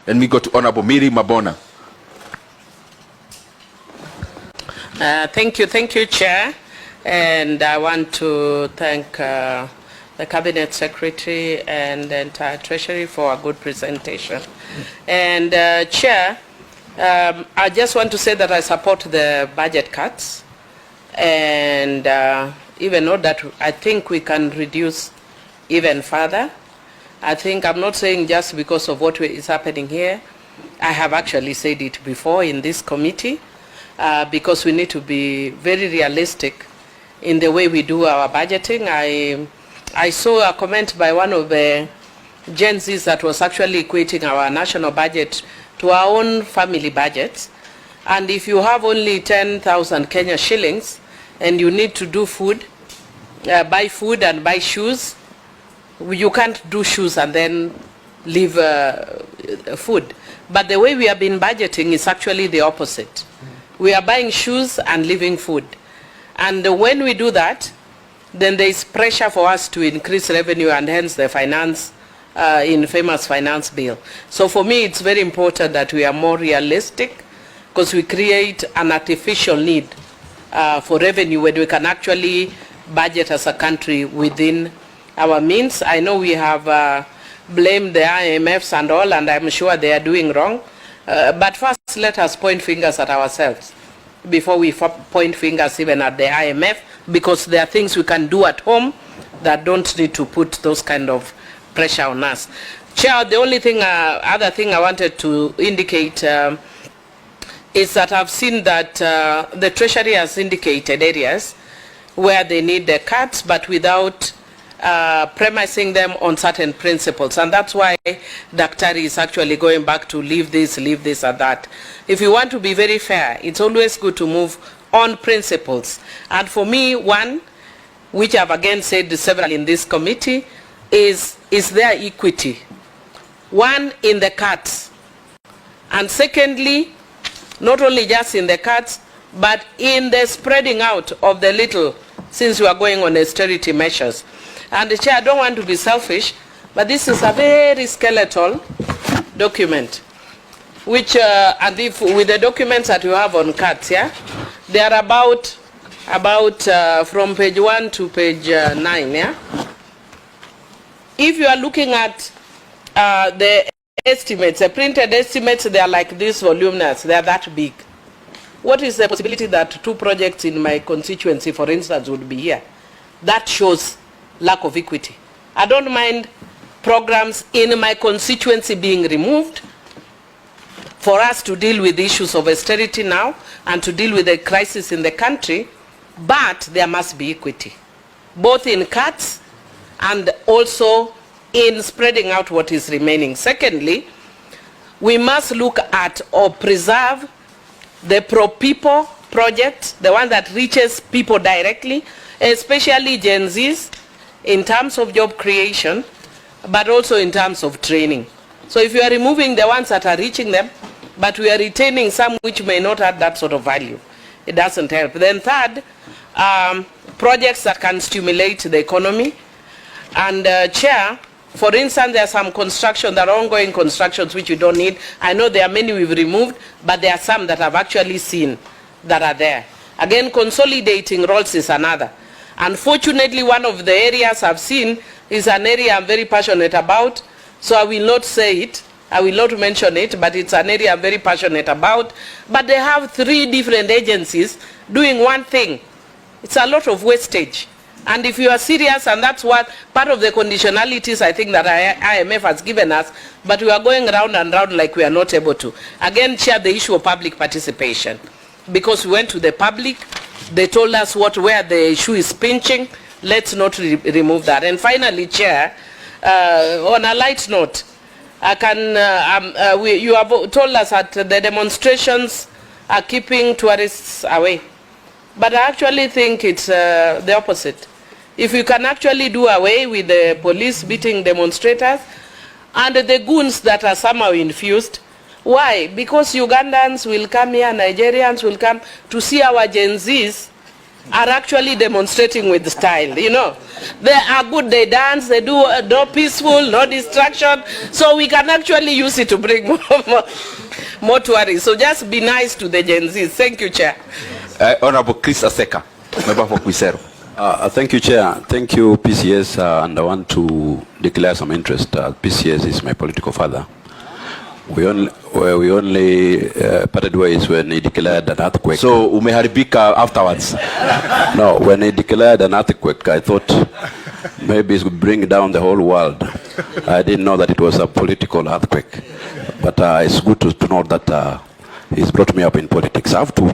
And we go to Honorable Millie Mabona. Thank you, Chair. And I want to thank the Cabinet Secretary and the entire Treasury for a good presentation. And Chair, I just want to say that I support the budget cuts, and even though that I think we can reduce even further. I'm not saying just because of what is happening here. I have actually said it before in this committee, because we need to be very realistic in the way we do our budgeting. I saw a comment by one of the Gen Zs that was actually equating our national budget to our own family budgets. And if you have only 10,000 Kenya shillings and you need to do food, buy food and buy shoes, you can't do shoes and then leave food. But the way we have been budgeting is actually the opposite. We are buying shoes and leaving food. And when we do that, then there is pressure for us to increase revenue, and hence the finance, infamous finance bill. So for me, it's very important that we are more realistic, because we create an artificial need for revenue when we can actually budget as a country within our means. I know we have blamed the IMFs and all, and I'm sure they are doing wrong. But first, let us point fingers at ourselves before we point fingers even at the IMF, because there are things we can do at home that don't need to put those kind of pressure on us. Chair, the only thing, other thing I wanted to indicate is that I've seen that the Treasury has indicated areas where they need the cuts, but without premising them on certain principles, and that's why Daktari is actually going back to leave this and that. If you want to be very fair, it's always good to move on principles. And for me, one, which I've again said several in this committee, is there equity? One, in the cuts, and secondly, not only just in the cuts, but in the spreading out of the little, since we are going on austerity measures. And the Chair, I don't want to be selfish, but this is a very skeletal document, which, and if with the documents that you have on cuts, yeah, they are about from page 1 to page 9, yeah. If you are looking at the estimates, the printed estimates, they are like this voluminous, they are that big. What is the possibility that 2 projects in my constituency, for instance, would be here? That shows lack of equity. I don't mind programs in my constituency being removed for us to deal with the issues of austerity now and to deal with the crisis in the country, but there must be equity, both in cuts and also in spreading out what is remaining. Secondly, we must look at or preserve the pro-people project, the one that reaches people directly, especially Gen Zs, in terms of job creation, but also in terms of training. So if you are removing the ones that are reaching them, but we are retaining some which may not add that sort of value, it doesn't help. Then third, projects that can stimulate the economy. And Chair, for instance, there are some construction, there are ongoing constructions which you don't need. I know there are many we've removed, but there are some that I've actually seen that are there. Again, consolidating roles is another. Unfortunately, one of the areas I've seen is an area I'm very passionate about, so I will not say it, I will not mention it, but it's an area I'm very passionate about. But they have 3 different agencies doing one thing. It's a lot of wastage. And if you are serious, and that's what part of the conditionalities I think that IMF has given us, but we are going round and round like we are not able to. Again, Chair, the issue of public participation. Because we went to the public, they told us where the issue is pinching. Let's not remove that. And finally, Chair, on a light note, you have told us that the demonstrations are keeping tourists away. But I actually think it's the opposite. If you can actually do away with the police beating demonstrators and the goons that are somehow infused, why? Because Ugandans will come here, Nigerians will come to see our Gen Zs are actually demonstrating with style, you know. They are good, they dance, they do no peaceful, no distraction, so we can actually use it to bring more tourists. So just be nice to the Gen Zs. Thank you, Chair. Honorable Chris Aseka, member for Quisero. Thank you, Chair. Thank you, PCS, and I want to declare some interest. PCS is my political father. We only parted ways when he declared an earthquake. So umeharibika afterwards? No, when he declared an earthquake, I thought maybe it would bring down the whole world. I didn't know that it was a political earthquake. But it's good to know that he's brought me up in politics. I have to